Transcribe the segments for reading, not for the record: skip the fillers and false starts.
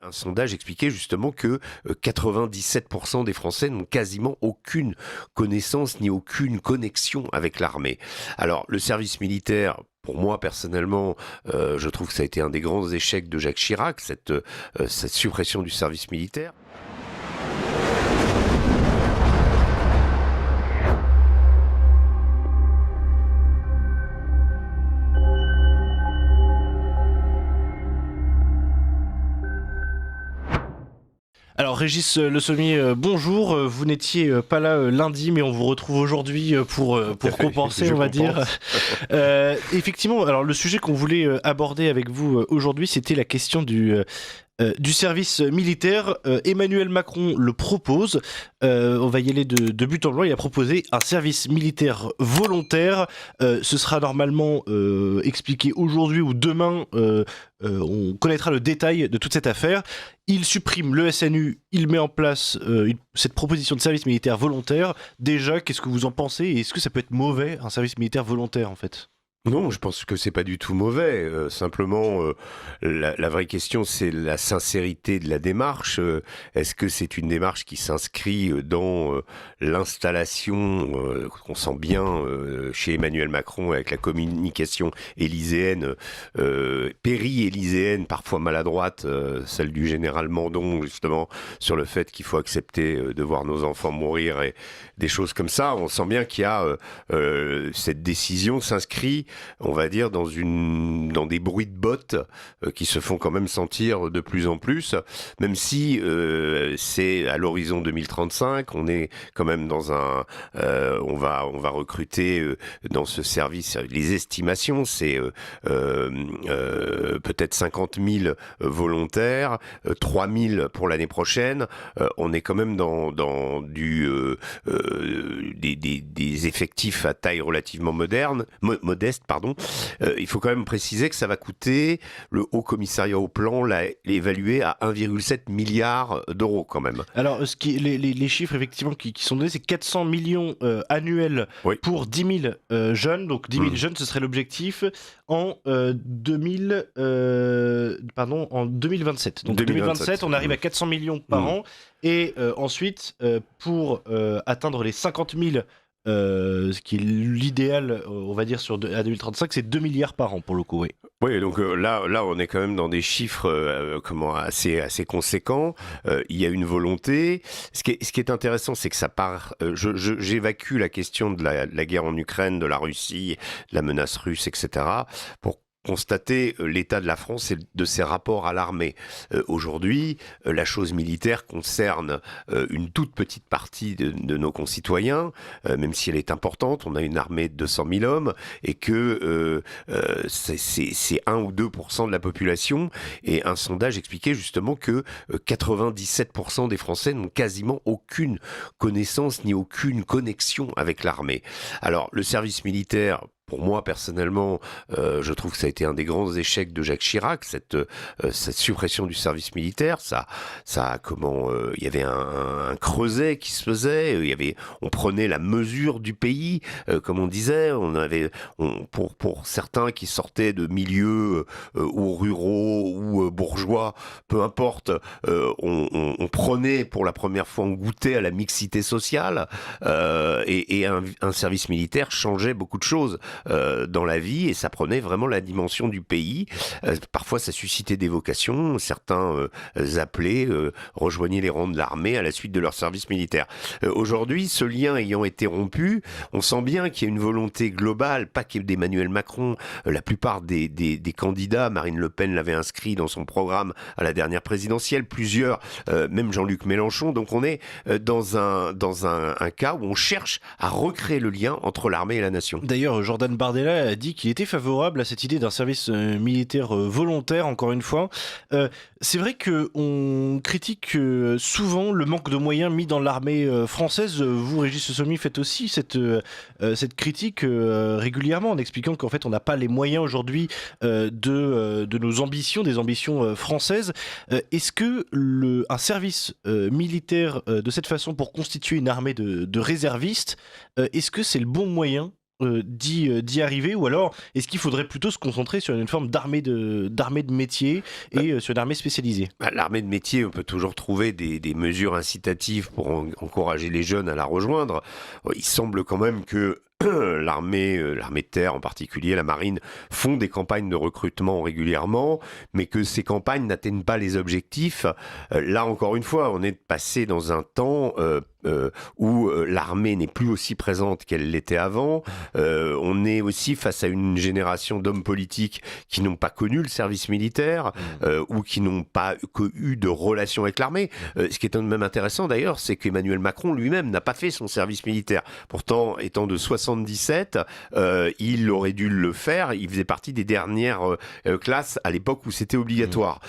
Un sondage expliquait justement que 97% des Français n'ont quasiment aucune connaissance ni aucune connexion avec l'armée. Alors, le service militaire, pour moi, personnellement, je trouve que ça a été un des grands échecs de Jacques Chirac, cette suppression du service militaire. Alors Régis Le Sommier, bonjour. Vous n'étiez pas là lundi, mais on vous retrouve aujourd'hui pour compenser, on va dire. Effectivement, alors le sujet qu'on voulait aborder avec vous aujourd'hui, c'était la question du service militaire. Emmanuel Macron le propose. On va y aller de but en blanc. Il a proposé un service militaire volontaire. Ce sera normalement expliqué aujourd'hui ou demain. On connaîtra le détail de toute cette affaire. Il supprime le SNU, il met en place cette proposition de service militaire volontaire. Déjà, qu'est-ce que vous en pensez? Et est-ce que ça peut être mauvais, un service militaire volontaire, en fait? Non, je pense que c'est pas du tout mauvais. Simplement, la vraie question, c'est la sincérité de la démarche. Est-ce que c'est une démarche qui s'inscrit dans l'installation qu'on sent bien chez Emmanuel Macron avec la communication élyséenne, péri-élyséenne, parfois maladroite, celle du général Mandon, justement, sur le fait qu'il faut accepter de voir nos enfants mourir et des choses comme ça. On sent bien qu'il y a cette décision s'inscrit, on va dire, dans des bruits de bottes qui se font quand même sentir de plus en plus, même si c'est à l'horizon 2035, on est quand même dans on va recruter dans ce service, les estimations, c'est peut-être 50 000 volontaires, 3 000 pour l'année prochaine. On est quand même dans des effectifs à taille relativement modeste. Il faut quand même préciser que ça va coûter, le Haut Commissariat au Plan l'a évalué à 1,7 milliard d'euros quand même. Alors, les chiffres effectivement qui sont donnés, c'est 400 millions annuels pour 10 000 jeunes. Donc 10 000 jeunes, ce serait l'objectif en 2027. Donc 2027, on arrive à 400 millions par an. Et ensuite, pour atteindre les 50 000, ce qui est l'idéal, on va dire, à 2035, c'est 2 milliards par an pour le coup, oui. Oui, donc là, on est quand même dans des chiffres assez conséquents. Il y a une volonté. Ce qui est intéressant, c'est que ça part. J'évacue la question de la guerre en Ukraine, de la Russie, de la menace russe, etc. pour constater l'état de la France et de ses rapports à l'armée. Aujourd'hui, la chose militaire concerne une toute petite partie de nos concitoyens, même si elle est importante. On a une armée de 200 000 hommes et que c'est 1 ou 2% de la population. Et un sondage expliquait justement que 97% des Français n'ont quasiment aucune connaissance ni aucune connexion avec l'armée. Alors, le service militaire, pour moi, personnellement, je trouve que ça a été un des grands échecs de Jacques Chirac, cette suppression du service militaire. Il y avait un creuset qui se faisait. On prenait la mesure du pays, comme on disait. Pour certains qui sortaient de milieux ou ruraux ou bourgeois, peu importe, on prenait pour la première fois, on goûtait à la mixité sociale, et un service militaire changeait beaucoup de choses dans la vie, et ça prenait vraiment la dimension du pays. Parfois ça suscitait des vocations, certains appelaient, rejoignaient les rangs de l'armée à la suite de leur service militaire. Aujourd'hui, ce lien ayant été rompu, on sent bien qu'il y a une volonté globale, pas que d'Emmanuel Macron. La plupart des candidats, Marine Le Pen l'avait inscrit dans son programme à la dernière présidentielle, plusieurs, même Jean-Luc Mélenchon. Donc on est dans un cas où on cherche à recréer le lien entre l'armée et la nation. D'ailleurs, Jordan Bardella a dit qu'il était favorable à cette idée d'un service militaire volontaire, encore une fois. C'est vrai qu'on critique souvent le manque de moyens mis dans l'armée française. Vous, Régis Le Sommier, faites aussi cette critique régulièrement en expliquant qu'en fait on n'a pas les moyens aujourd'hui de nos ambitions, des ambitions françaises. Est-ce que un service militaire de cette façon pour constituer une armée de réservistes, est-ce que c'est le bon moyen d'y arriver, ou alors est-ce qu'il faudrait plutôt se concentrer sur une forme d'armée de métier et sur une armée spécialisée? L'armée de métier, on peut toujours trouver des mesures incitatives pour encourager les jeunes à la rejoindre. Il semble quand même que l'armée de terre en particulier, la marine, font des campagnes de recrutement régulièrement, mais que ces campagnes n'atteignent pas les objectifs. Là, encore une fois, on est passé dans un temps où l'armée n'est plus aussi présente qu'elle l'était avant. On est aussi face à une génération d'hommes politiques qui n'ont pas connu le service militaire ou qui n'ont pas eu de relation avec l'armée. Ce qui est même intéressant d'ailleurs, c'est qu'Emmanuel Macron lui-même n'a pas fait son service militaire. Pourtant, étant de 77, il aurait dû le faire. Il faisait partie des dernières classes à l'époque où c'était obligatoire.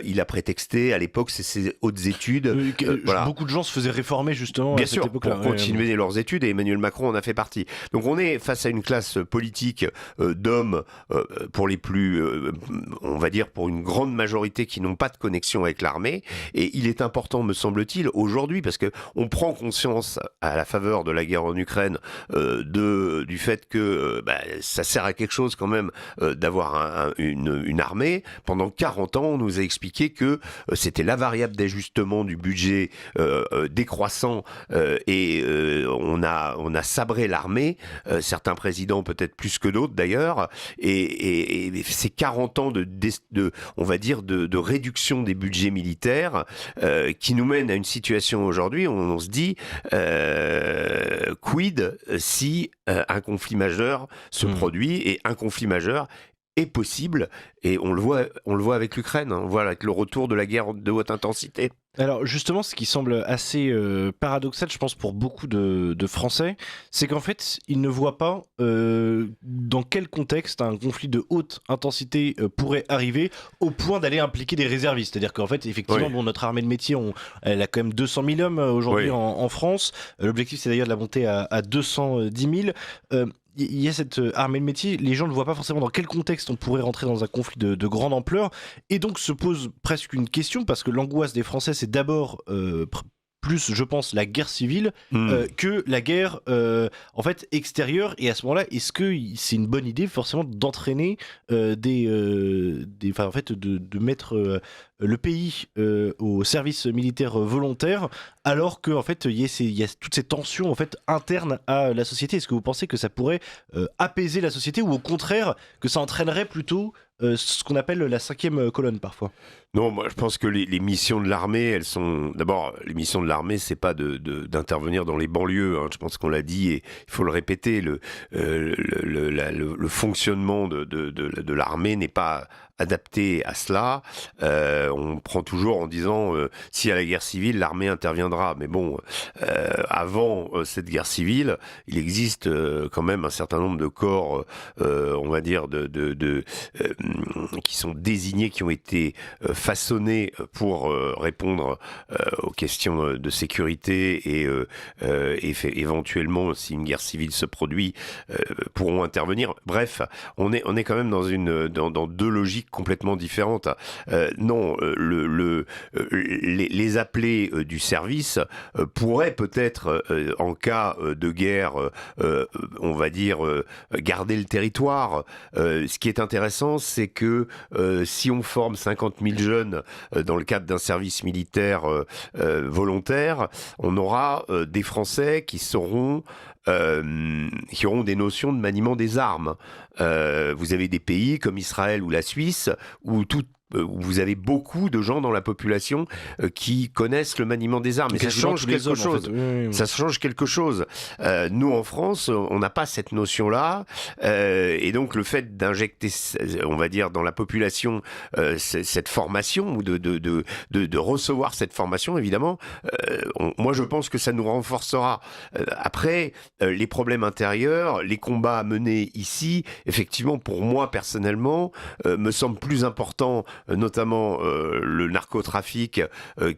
Il a prétexté à l'époque ses hautes études. Voilà. Beaucoup de gens se faisaient réformer justement bien sûr, pour continuer leurs études, et Emmanuel Macron en a fait partie. Donc on est face à une classe politique d'hommes, pour les plus, on va dire pour une grande majorité, qui n'ont pas de connexion avec l'armée, et il est important, me semble-t-il, aujourd'hui, parce que on prend conscience, à la faveur de la guerre en Ukraine, du fait que ça sert à quelque chose quand même d'avoir une armée. Pendant 40 ans, on nous a expliqué que c'était la variable d'ajustement du budget décroissant, et on a sabré l'armée, certains présidents peut-être plus que d'autres d'ailleurs, et ces 40 ans on va dire de réduction des budgets militaires qui nous mènent à une situation aujourd'hui où on se dit quid si un conflit majeur se produit, et un conflit majeur est possible, et on le voit avec l'Ukraine, on voit avec le retour de la guerre de haute intensité. Alors justement, ce qui semble assez paradoxal, je pense, pour beaucoup de Français, c'est qu'en fait, ils ne voient pas dans quel contexte un conflit de haute intensité pourrait arriver au point d'aller impliquer des réservistes. C'est-à-dire qu'en fait, effectivement, Oui. bon, notre armée de métier, elle a quand même 200 000 hommes aujourd'hui en France. L'objectif, c'est d'ailleurs de la monter à 210 000. Il y a cette armée de métier, les gens ne voient pas forcément dans quel contexte on pourrait rentrer dans un conflit de grande ampleur, et donc se pose presque une question, parce que l'angoisse des Français, c'est d'abord plus, je pense, la guerre civile que la guerre en fait extérieure. Et à ce moment-là, est-ce que c'est une bonne idée forcément d'entraîner en fait, de mettre le pays au service militaire volontaire, alors que en fait il y a toutes ces tensions en fait internes à la société? Est-ce que vous pensez que ça pourrait apaiser la société, ou au contraire que ça entraînerait plutôt ce qu'on appelle la cinquième colonne parfois? Non, moi je pense que les missions de l'armée, elles sont... D'abord, les missions de l'armée, c'est pas d'intervenir dans les banlieues, hein. Je pense qu'on l'a dit, et il faut le répéter, le fonctionnement de l'armée n'est pas adapté à cela. On prend toujours en disant si à la guerre civile, l'armée interviendra. Mais bon, avant cette guerre civile, il existe quand même un certain nombre de corps, on va dire, qui sont désignés, qui ont été façonnés pour répondre aux questions de sécurité, et éventuellement, si une guerre civile se produit, pourront intervenir. Bref, on est quand même dans deux logiques complètement différentes. Non, les appelés du service pourraient peut-être, en cas de guerre, on va dire, garder le territoire. Ce qui est intéressant, c'est que si on forme 50 000 jeunes dans le cadre d'un service militaire volontaire, on aura des Français qui auront des notions de maniement des armes. Vous avez des pays comme Israël ou la Suisse où vous avez beaucoup de gens dans la population qui connaissent le maniement des armes. Et ça change quelque chose. En fait. Oui. Ça change quelque chose. Nous, en France, on n'a pas cette notion-là. Et donc, le fait d'injecter, on va dire, dans la population cette formation, ou de recevoir cette formation, évidemment, moi, je pense que ça nous renforcera. Après, les problèmes intérieurs, les combats menés ici, effectivement, pour moi, personnellement, me semblent plus importants notamment le narcotrafic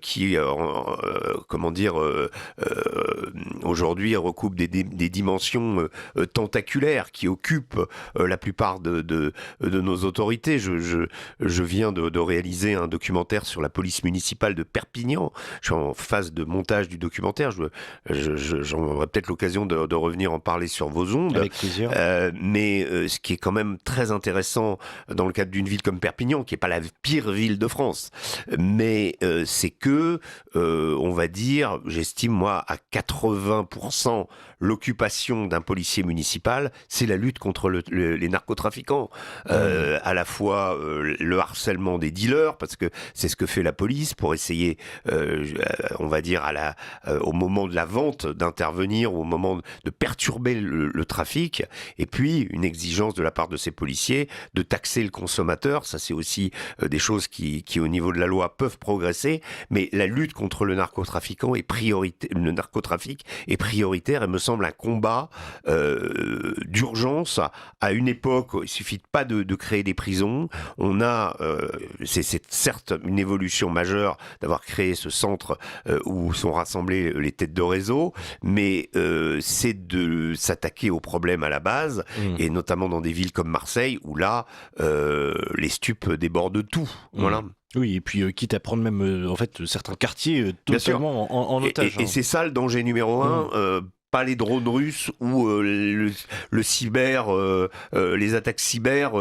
qui, aujourd'hui recoupe des dimensions tentaculaires qui occupent la plupart de nos autorités. Je viens de réaliser un documentaire sur la police municipale de Perpignan. Je suis en phase de montage du documentaire. J'aurai peut-être l'occasion de revenir en parler sur vos ondes. Avec plaisir. Mais ce qui est quand même très intéressant dans le cadre d'une ville comme Perpignan, qui n'est pas la pire ville de France, mais c'est que, on va dire, j'estime moi à 80% l'occupation d'un policier municipal, c'est la lutte contre les narcotrafiquants. À la fois le harcèlement des dealers, parce que c'est ce que fait la police pour essayer, on va dire, au moment de la vente d'intervenir, au moment de perturber le trafic, et puis une exigence de la part de ces policiers de taxer le consommateur. Ça, c'est aussi des choses qui, au niveau de la loi, peuvent progresser, mais la lutte contre le narcotrafic est prioritaire et me semble un combat d'urgence à une époque où il suffit pas de créer des prisons. On a, c'est certes une évolution majeure d'avoir créé ce centre où sont rassemblées les têtes de réseau, mais c'est de s'attaquer aux problèmes à la base, et notamment dans des villes comme Marseille où là, les stupes débordent tout. Voilà. Oui, et puis quitte à prendre même en fait certains quartiers totalement en otage. Et c'est ça le danger numéro un. Pas les drones russes ou le cyber, les attaques cyber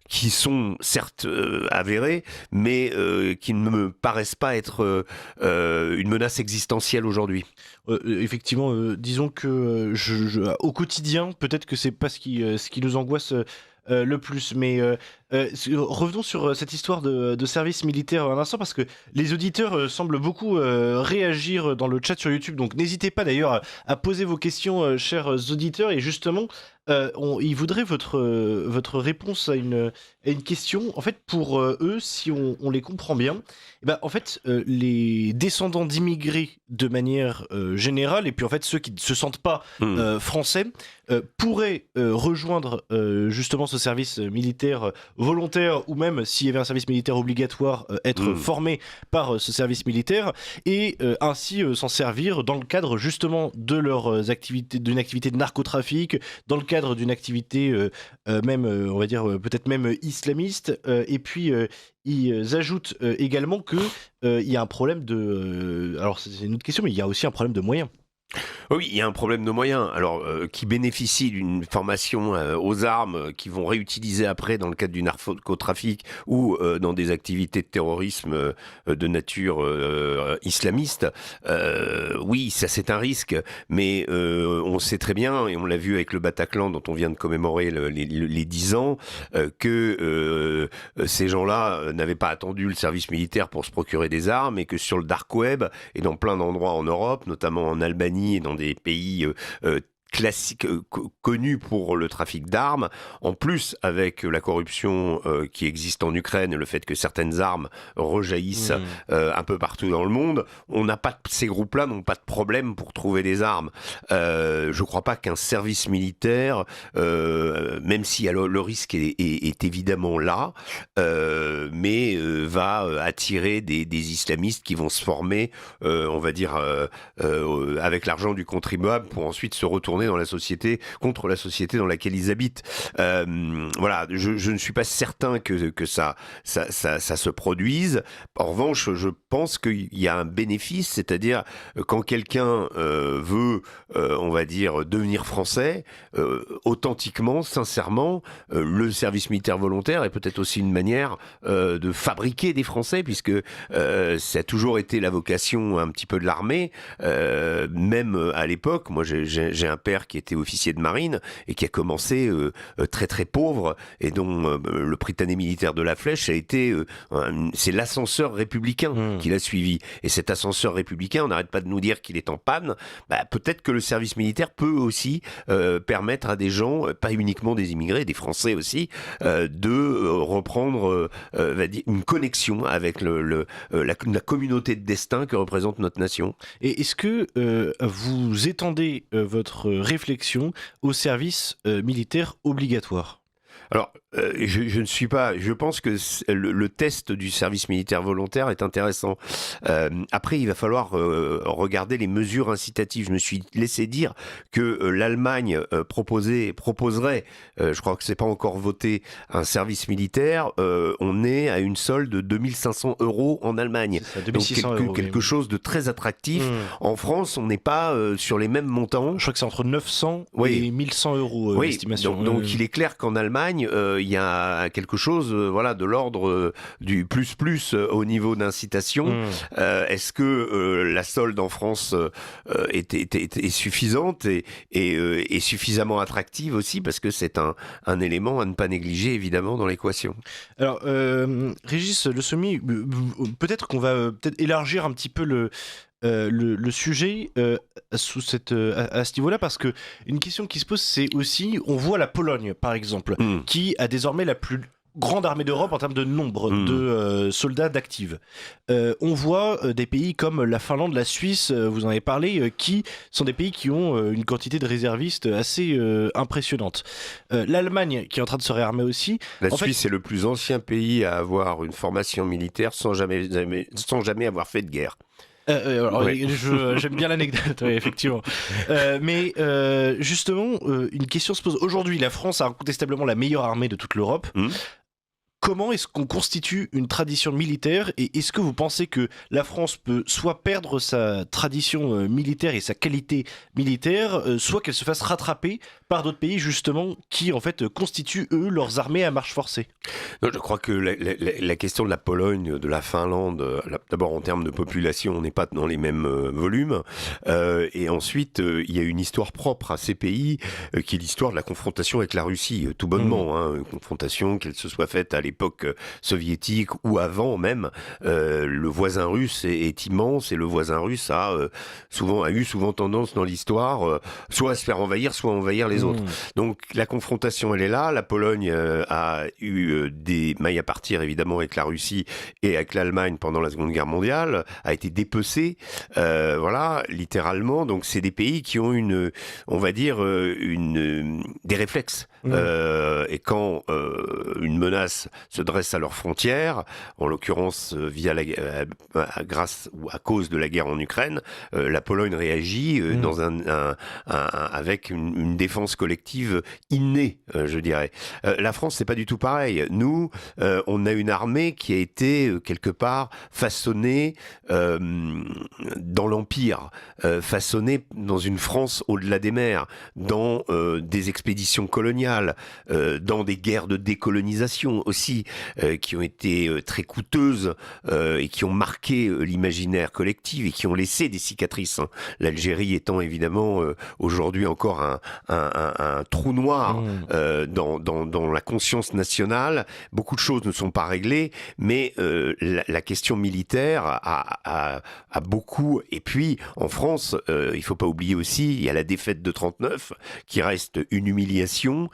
qui sont certes avérées, mais qui ne me paraissent pas être une menace existentielle aujourd'hui. Effectivement, disons que au quotidien, peut-être que c'est pas ce qui nous angoisse le plus, mais revenons sur cette histoire de service militaire un instant, parce que les auditeurs semblent beaucoup réagir dans le chat sur YouTube, donc n'hésitez pas d'ailleurs à poser vos questions, chers auditeurs, et justement ils voudraient votre réponse à une question. En fait, pour eux, si on les comprend bien, eh ben, en fait, les descendants d'immigrés de manière générale, et puis en fait ceux qui ne se sentent pas français, pourraient rejoindre justement ce service militaire volontaire, ou même s'il y avait un service militaire obligatoire, être formés par ce service militaire, et ainsi s'en servir dans le cadre justement de leurs activités, d'une activité de narcotrafic, dans le cadre d'une activité même, on va dire, peut-être même islamiste, et puis ils ajoutent également que il y a un problème alors c'est une autre question, mais il y a aussi un problème de moyens. Oui, il y a un problème de moyens. Alors, qui bénéficient d'une formation aux armes qu'ils vont réutiliser après dans le cadre du narcotrafic ou dans des activités de terrorisme de nature islamiste. Oui, ça c'est un risque, mais on sait très bien, et on l'a vu avec le Bataclan dont on vient de commémorer les 10 ans, que ces gens-là n'avaient pas attendu le service militaire pour se procurer des armes, et que sur le dark web et dans plein d'endroits en Europe, notamment en Albanie et dans des pays classiques, connus pour le trafic d'armes, en plus avec la corruption qui existe en Ukraine et le fait que certaines armes rejaillissent un peu partout dans le monde, ces groupes-là n'ont pas de problème pour trouver des armes. Je crois pas qu'un service militaire, même si le risque est évidemment là, mais va attirer des islamistes qui vont se former, on va dire, avec l'argent du contribuable pour ensuite se retourner dans la société, contre la société dans laquelle ils habitent. Voilà, je ne suis pas certain que ça se produise. En revanche, je pense qu'il y a un bénéfice, c'est-à-dire quand quelqu'un veut, on va dire, devenir français, authentiquement, sincèrement, le service militaire volontaire est peut-être aussi une manière de fabriquer des Français, puisque ça a toujours été la vocation un petit peu de l'armée, même à l'époque. Moi, j'ai un père qui était officier de marine et qui a commencé très très pauvre, et dont le Prytanée militaire de la Flèche a été c'est l'ascenseur républicain qui l'a suivi, et cet ascenseur républicain, on n'arrête pas de nous dire qu'il est en panne. Peut-être que le service militaire peut aussi permettre à des gens, pas uniquement des immigrés, des Français aussi, de reprendre une connexion avec la communauté de destin que représente notre nation. Et est-ce que vous étendez votre réflexion au service militaire obligatoire ? Alors, je ne suis pas. Je pense que le test du service militaire volontaire est intéressant. Après, il va falloir regarder les mesures incitatives. Je me suis laissé dire que l'Allemagne proposerait, je crois que c'est pas encore voté, un service militaire. On est à une solde de 2500 € en Allemagne. Ça, 2600 Donc quelque chose de très attractif. En France, on n'est pas sur les mêmes montants. Je crois que c'est entre 900 et 1100 € oui, l'estimation. Donc il est clair qu'en Allemagne, il y a quelque chose de l'ordre du plus au niveau d'incitation. Est-ce que la solde en France est suffisante et suffisamment attractive aussi, parce que c'est un élément à ne pas négliger évidemment dans l'équation. Alors, Régis Le Sommier, peut-être qu'on va peut-être élargir un petit peu le sujet à ce niveau-là, parce que une question qui se pose, c'est aussi, on voit la Pologne par exemple, qui a désormais la plus grande armée d'Europe en termes de nombre de soldats d'actifs. On voit des pays comme la Finlande, la Suisse, vous en avez parlé, qui sont des pays qui ont une quantité de réservistes assez impressionnante. L'Allemagne qui est en train de se réarmer aussi. La Suisse est le plus ancien pays à avoir une formation militaire sans jamais avoir fait de guerre. J'aime bien l'anecdote, oui, effectivement. Mais justement, une question se pose. Aujourd'hui, la France a incontestablement la meilleure armée de toute l'Europe. Comment est-ce qu'on constitue une tradition militaire, et est-ce que vous pensez que la France peut soit perdre sa tradition militaire et sa qualité militaire, soit qu'elle se fasse rattraper par d'autres pays justement qui en fait constituent eux leurs armées à marche forcée? Non, je crois que la question de la Pologne, de la Finlande, d'abord en termes de population, on n'est pas dans les mêmes volumes, et ensuite il y a une histoire propre à ces pays qui est l'histoire de la confrontation avec la Russie, tout bonnement, une confrontation qu'elle se soit faite à l'époque soviétique ou avant même. Le voisin russe est immense, et le voisin russe a eu souvent tendance dans l'histoire soit à se faire envahir, soit à envahir les autres. Donc la confrontation, elle est là. La Pologne a eu des mailles à partir évidemment avec la Russie et avec l'Allemagne pendant la Seconde Guerre mondiale, a été dépecée, littéralement. Donc c'est des pays qui ont on va dire des réflexes. Et quand une menace se dresse à leurs frontières, en l'occurrence grâce ou à cause de la guerre en Ukraine, la Pologne réagit avec une défense collective innée, je dirais. La France, c'est pas du tout pareil. Nous, on a une armée qui a été quelque part façonnée dans l'Empire, façonnée dans une France au-delà des mers, dans des expéditions coloniales, dans des guerres de décolonisation aussi, qui ont été très coûteuses et qui ont marqué l'imaginaire collectif et qui ont laissé des cicatrices. L'Algérie étant évidemment aujourd'hui encore un trou noir dans la conscience nationale. Beaucoup de choses ne sont pas réglées, mais la question militaire a beaucoup. Et puis en France, il faut pas oublier aussi, il y a la défaite de 39 qui reste une humiliation,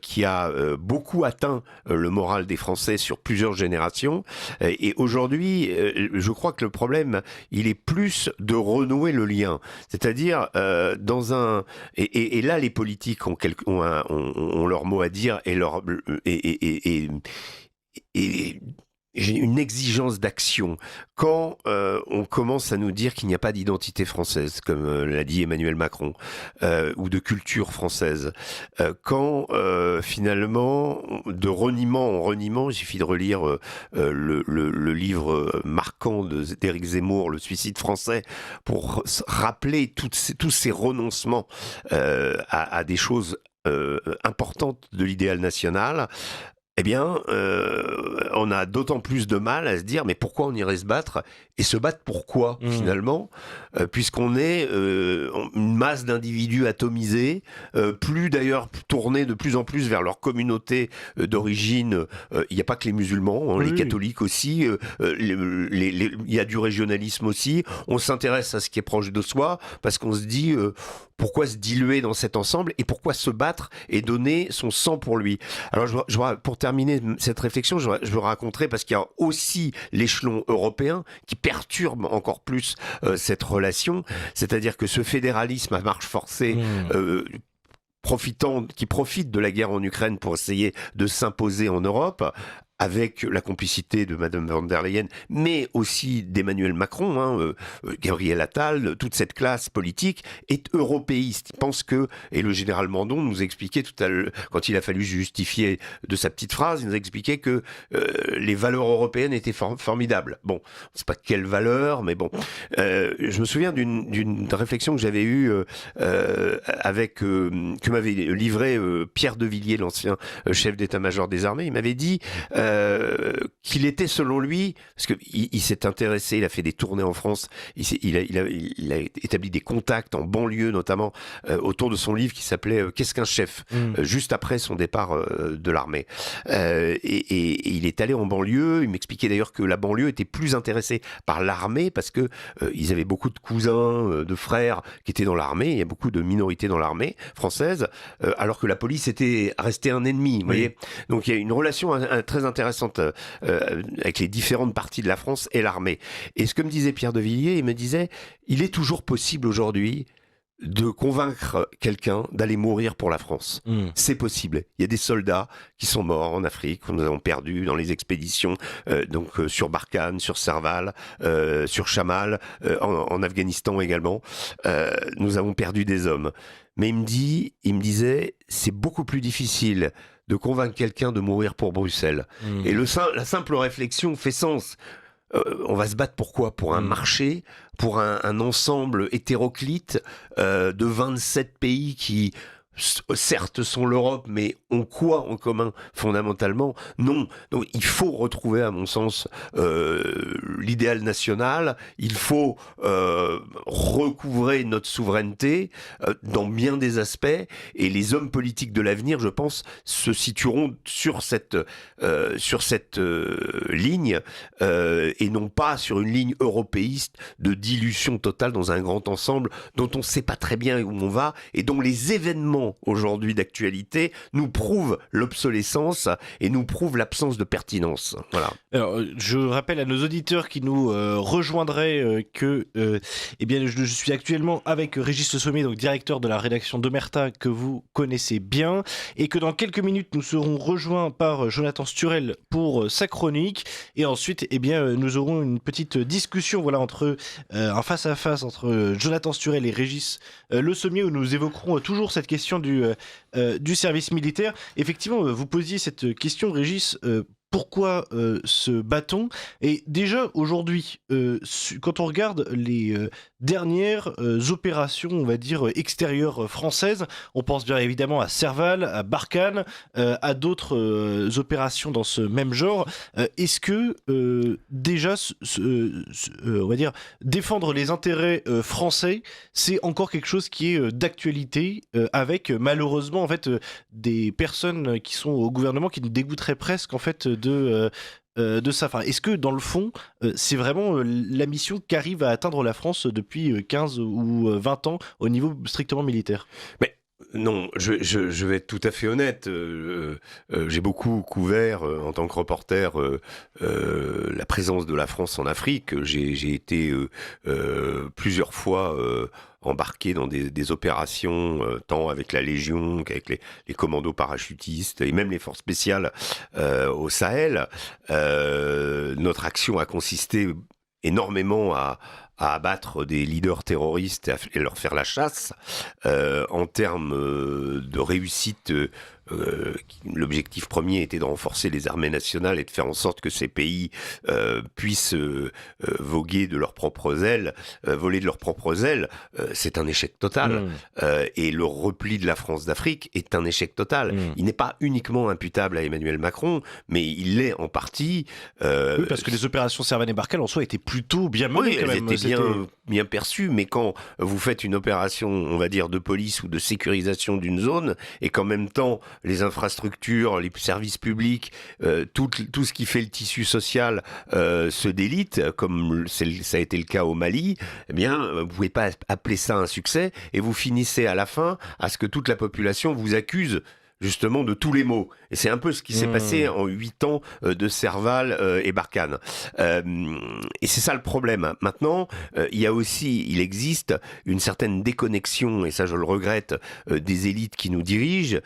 qui a beaucoup atteint le moral des Français sur plusieurs générations. Et aujourd'hui, je crois que le problème, il est plus de renouer le lien. C'est-à-dire, et là, les politiques ont leur mot à dire et j'ai une exigence d'action. Quand on commence à nous dire qu'il n'y a pas d'identité française, comme l'a dit Emmanuel Macron, ou de culture française, quand finalement, de reniement en reniement, il suffit de relire le livre marquant d'Éric Zemmour, Le suicide français, pour rappeler tous ces renoncements à des choses importantes de l'idéal national. Eh bien, on a d'autant plus de mal à se dire, mais pourquoi on irait se battre? Et se battre pourquoi, finalement? Puisqu'on est une masse d'individus atomisés, plus d'ailleurs tournés de plus en plus vers leur communauté d'origine. Il n'y a pas que les musulmans, les catholiques aussi, il y a du régionalisme aussi. On s'intéresse à ce qui est proche de soi, parce qu'on se dit, pourquoi se diluer dans cet ensemble, et pourquoi se battre et donner son sang pour lui? Alors, pour terminer cette réflexion, je veux raconter, parce qu'il y a aussi l'échelon européen qui perturbe encore plus cette relation, c'est-à-dire que ce fédéralisme à marche forcée qui profitent de la guerre en Ukraine pour essayer de s'imposer en Europe, avec la complicité de Madame von der Leyen, mais aussi d'Emmanuel Macron, Gabriel Attal, toute cette classe politique est européiste. Il pense que, et le général Mandon nous expliquait tout à l'heure, quand il a fallu justifier de sa petite phrase, il nous a expliqué que les valeurs européennes étaient formidables. Bon, on ne sait pas quelles valeurs, mais bon. Je me souviens d'une réflexion que j'avais eue que m'avait livré Pierre de Villiers, l'ancien chef d'état-major des armées. Il m'avait dit qu'il était, selon lui, parce qu'il s'est intéressé, il a fait des tournées en France, il a établi des contacts en banlieue, notamment autour de son livre qui s'appelait Qu'est-ce qu'un chef juste après son départ de l'armée. Et il est allé en banlieue, il m'expliquait d'ailleurs que la banlieue était plus intéressée par l'armée parce que ils avaient beaucoup de cousins, de frères qui étaient dans l'armée, il y a beaucoup de minorités dans l'armée française, alors que la police était restée un ennemi, vous voyez. Donc il y a une relation très intéressante avec les différentes parties de la France et l'armée. Et ce que me disait Pierre de Villiers, il me disait, il est toujours possible aujourd'hui de convaincre quelqu'un d'aller mourir pour la France. C'est possible. Il y a des soldats qui sont morts en Afrique, que nous avons perdus dans les expéditions, sur Barkhane, sur Serval, sur Chamal, en Afghanistan également. Nous avons perdu des hommes. Mais il me disait, c'est beaucoup plus difficile de convaincre quelqu'un de mourir pour Bruxelles. Et la simple réflexion fait sens. On va se battre pour quoi ? Pour un marché, pour un ensemble hétéroclite de 27 pays qui, certes, sont l'Europe, mais ont quoi en commun fondamentalement ? Non. Donc il faut retrouver, à mon sens, l'idéal national. Il faut recouvrer notre souveraineté dans bien des aspects. Et les hommes politiques de l'avenir, je pense, se situeront sur cette ligne et non pas sur une ligne européiste de dilution totale dans un grand ensemble dont on ne sait pas très bien où on va et dont les événements aujourd'hui d'actualité nous prouve l'obsolescence et nous prouve l'absence de pertinence. Voilà. Alors, je rappelle à nos auditeurs qui nous rejoindraient que je suis actuellement avec Régis Le Sommier, donc directeur de la rédaction d'Omerta que vous connaissez bien, et que dans quelques minutes nous serons rejoints par Jonathan Sturel pour sa chronique, et ensuite nous aurons une petite discussion entre un face à face entre Jonathan Sturel et Régis Le Sommier, où nous évoquerons toujours cette question du service militaire. Effectivement, vous posiez cette question, Régis, pourquoi se bat-on ? Et déjà, aujourd'hui, quand on regarde les dernières opérations, on va dire, extérieures françaises, on pense bien évidemment à Serval, à Barkhane, à d'autres opérations dans ce même genre. Est-ce que déjà, on va dire, défendre les intérêts français, c'est encore quelque chose qui est d'actualité, avec malheureusement en fait des personnes qui sont au gouvernement qui nous dégoûteraient presque en fait de ça. Enfin, est-ce que dans le fond, c'est vraiment la mission qu'arrive à atteindre la France depuis 15 ou 20 ans au niveau strictement militaire ? Mais non, je vais être tout à fait honnête. J'ai beaucoup couvert en tant que reporter la présence de la France en Afrique. J'ai été plusieurs fois embarqué dans des opérations, tant avec la Légion qu'avec les commandos parachutistes et même les forces spéciales au Sahel. Notre action a consisté énormément à abattre des leaders terroristes et leur faire la chasse. En termes de réussite, l'objectif premier était de renforcer les armées nationales et de faire en sorte que ces pays puissent voguer de leurs propres ailes, voler de leurs propres ailes. C'est un échec total. Et le repli de la France d'Afrique est un échec total. Il n'est pas uniquement imputable à Emmanuel Macron, mais il l'est en partie. Oui, parce que les opérations Serval et Barkhane en soi étaient plutôt bien menées quand même. Étaient bien perçues, mais quand vous faites une opération, on va dire, de police ou de sécurisation d'une zone, et qu'en même temps les infrastructures, les services publics, tout ce qui fait le tissu social se délite, comme ça a été le cas au Mali, eh bien, vous pouvez pas appeler ça un succès, et vous finissez à la fin à ce que toute la population vous accuse justement de tous les maux. Et c'est un peu ce qui s'est passé Mmh. en 8 ans de Serval et Barkhane. Et c'est ça le problème. Maintenant, il existe une certaine déconnexion, et ça je le regrette, des élites qui nous dirigent,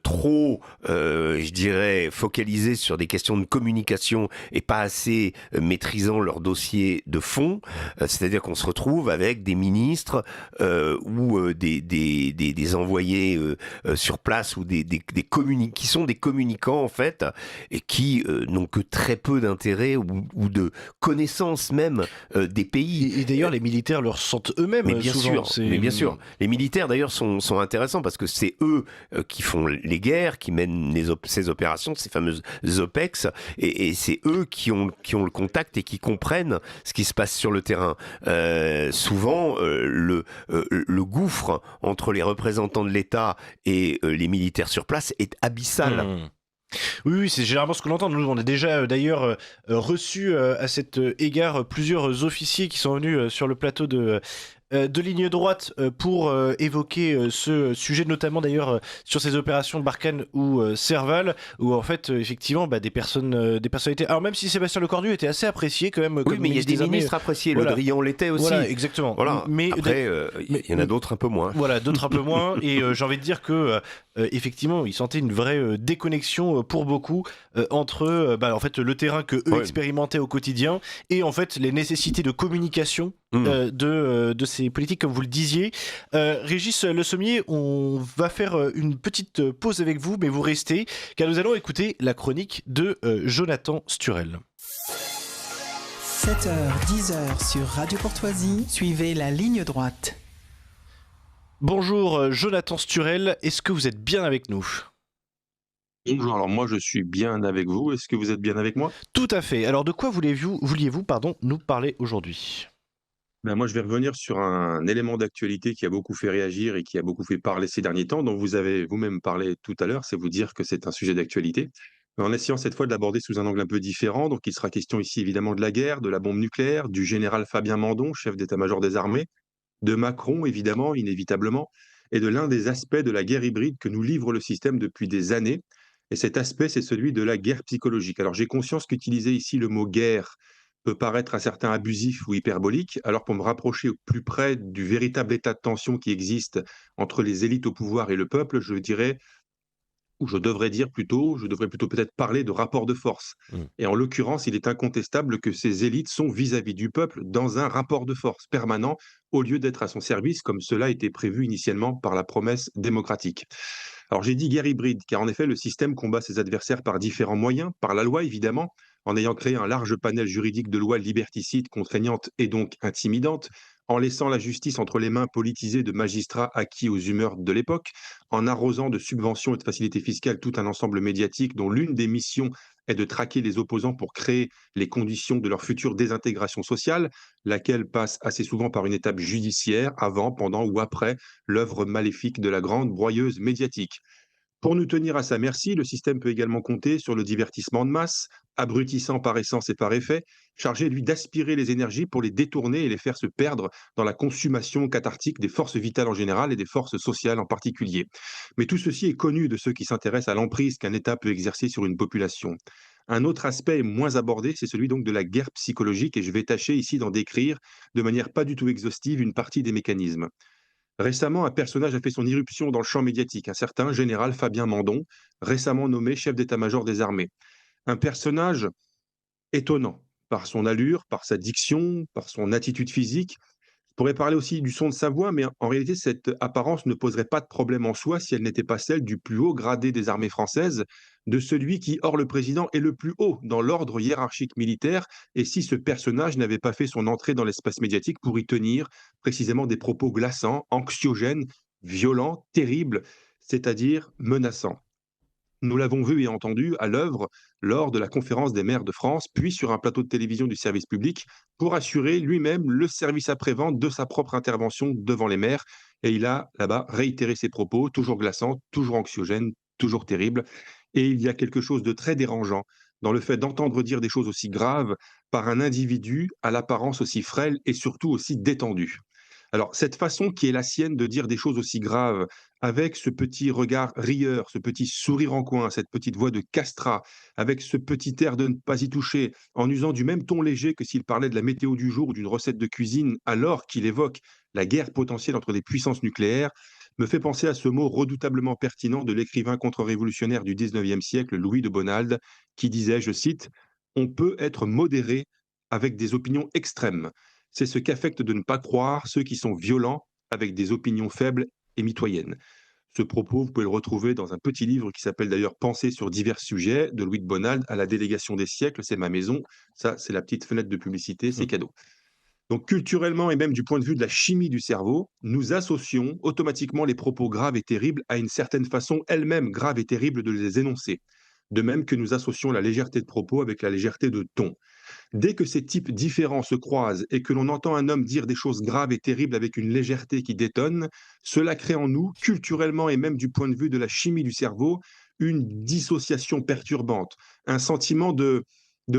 trop, je dirais, focalisées sur des questions de communication et pas assez maîtrisant leur dossier de fond. C'est-à-dire qu'on se retrouve avec des ministres ou des envoyés sur place ou qui sont des communicants en fait et qui n'ont que très peu d'intérêt ou de connaissance même des pays. Et d'ailleurs, les militaires le ressentent eux-mêmes Mais bien souvent. sûr, mais bien sûr. Les militaires d'ailleurs sont intéressants parce que c'est eux qui font les guerres, qui mènent ces opérations, ces fameuses OPEX, et c'est eux qui ont le contact et qui comprennent ce qui se passe sur le terrain. Souvent, le gouffre entre les représentants de l'État et les militaires sur place est abyssal. Mmh. Oui, oui, c'est généralement ce qu'on entend. Nous, on a déjà d'ailleurs reçu à cet égard plusieurs officiers qui sont venus sur le plateau de ligne droite pour évoquer ce sujet, notamment d'ailleurs sur ces opérations Barkhane ou Serval, où en fait, effectivement, des personnalités. Alors, même si Sébastien Lecornu était assez apprécié quand même Oui, comme mais il y a ministre des des Armées. ministres appréciés. Voilà. Le Drian l'était aussi. Voilà, exactement. Voilà. Mais, Après, mais- il y en a d'autres un peu moins. Voilà, d'autres un peu moins. Et j'ai envie de dire que effectivement, ils sentaient une vraie déconnexion pour beaucoup entre en fait le terrain que eux Ouais. expérimentaient au quotidien et en fait les nécessités de communication de ces politiques, comme vous le disiez. Régis Le Sommier, on va faire une petite pause avec vous, mais vous restez, car nous allons écouter la chronique de Jonathan Sturel. 7h, 10h sur Radio Courtoisie, suivez la ligne droite. Bonjour Jonathan Sturel, est-ce que vous êtes bien avec nous ? Bonjour, alors moi je suis bien avec vous, est-ce que vous êtes bien avec moi? Tout à fait. Alors de quoi vouliez-vous nous parler aujourd'hui ? Ben moi je vais revenir sur un élément d'actualité qui a beaucoup fait réagir et qui a beaucoup fait parler ces derniers temps, dont vous avez vous-même parlé tout à l'heure, c'est vous dire que c'est un sujet d'actualité. Mais en essayant cette fois de l'aborder sous un angle un peu différent, donc il sera question ici évidemment de la guerre, de la bombe nucléaire, du général Fabien Mandon, chef d'état-major des armées, de Macron évidemment, inévitablement, et de l'un des aspects de la guerre hybride que nous livre le système depuis des années. Et cet aspect, c'est celui de la guerre psychologique. Alors j'ai conscience qu'utiliser ici le mot guerre peut paraître à certains abusif ou hyperbolique, alors pour me rapprocher au plus près du véritable état de tension qui existe entre les élites au pouvoir et le peuple, je dirais, ou je devrais plutôt peut-être parler de rapport de force. Mm. Et en l'occurrence, il est incontestable que ces élites sont vis-à-vis du peuple dans un rapport de force permanent, au lieu d'être à son service, comme cela était prévu initialement par la promesse démocratique. Alors j'ai dit guerre hybride, car en effet, le système combat ses adversaires par différents moyens, par la loi évidemment, en ayant créé un large panel juridique de lois liberticides, contraignantes et donc intimidantes, en laissant la justice entre les mains politisées de magistrats acquis aux humeurs de l'époque, en arrosant de subventions et de facilités fiscales tout un ensemble médiatique dont l'une des missions est de traquer les opposants pour créer les conditions de leur future désintégration sociale, laquelle passe assez souvent par une étape judiciaire avant, pendant ou après l'œuvre maléfique de la grande broyeuse médiatique. Pour nous tenir à sa merci, le système peut également compter sur le divertissement de masse, abrutissant par essence et par effet, chargé lui d'aspirer les énergies pour les détourner et les faire se perdre dans la consommation cathartique des forces vitales en général et des forces sociales en particulier. Mais tout ceci est connu de ceux qui s'intéressent à l'emprise qu'un État peut exercer sur une population. Un autre aspect moins abordé, c'est celui donc de la guerre psychologique, et je vais tâcher ici d'en décrire de manière pas du tout exhaustive une partie des mécanismes. Récemment, un personnage a fait son irruption dans le champ médiatique, un certain général Fabien Mandon, récemment nommé chef d'état-major des armées. Un personnage étonnant par son allure, par sa diction, par son attitude physique. Je pourrais parler aussi du son de sa voix, mais en réalité, cette apparence ne poserait pas de problème en soi si elle n'était pas celle du plus haut gradé des armées françaises, de celui qui, hors le président, est le plus haut dans l'ordre hiérarchique militaire, et si ce personnage n'avait pas fait son entrée dans l'espace médiatique pour y tenir précisément des propos glaçants, anxiogènes, violents, terribles, c'est-à-dire menaçants. Nous l'avons vu et entendu à l'œuvre lors de la conférence des maires de France, puis sur un plateau de télévision du service public, pour assurer lui-même le service après-vente de sa propre intervention devant les maires. Et il a là-bas réitéré ses propos, toujours glaçants, toujours anxiogènes, toujours terribles. Et il y a quelque chose de très dérangeant dans le fait d'entendre dire des choses aussi graves par un individu à l'apparence aussi frêle et surtout aussi détendu. Alors, cette façon qui est la sienne de dire des choses aussi graves, avec ce petit regard rieur, ce petit sourire en coin, cette petite voix de castrat, avec ce petit air de ne pas y toucher, en usant du même ton léger que s'il parlait de la météo du jour ou d'une recette de cuisine, alors qu'il évoque la guerre potentielle entre les puissances nucléaires, me fait penser à ce mot redoutablement pertinent de l'écrivain contre-révolutionnaire du 19e siècle, Louis de Bonald, qui disait, je cite, on peut être modéré avec des opinions extrêmes. C'est ce qu'affectent de ne pas croire ceux qui sont violents avec des opinions faibles et mitoyennes. Ce propos, vous pouvez le retrouver dans un petit livre qui s'appelle d'ailleurs Pensées sur divers sujets de Louis de Bonald à la délégation des siècles, c'est ma maison. Ça, c'est la petite fenêtre de publicité, c'est cadeau. Donc culturellement et même du point de vue de la chimie du cerveau, nous associons automatiquement les propos graves et terribles à une certaine façon elle-même grave et terrible de les énoncer. De même que nous associons la légèreté de propos avec la légèreté de ton. Dès que ces types différents se croisent et que l'on entend un homme dire des choses graves et terribles avec une légèreté qui détonne, cela crée en nous, culturellement et même du point de vue de la chimie du cerveau, une dissociation perturbante, un sentiment de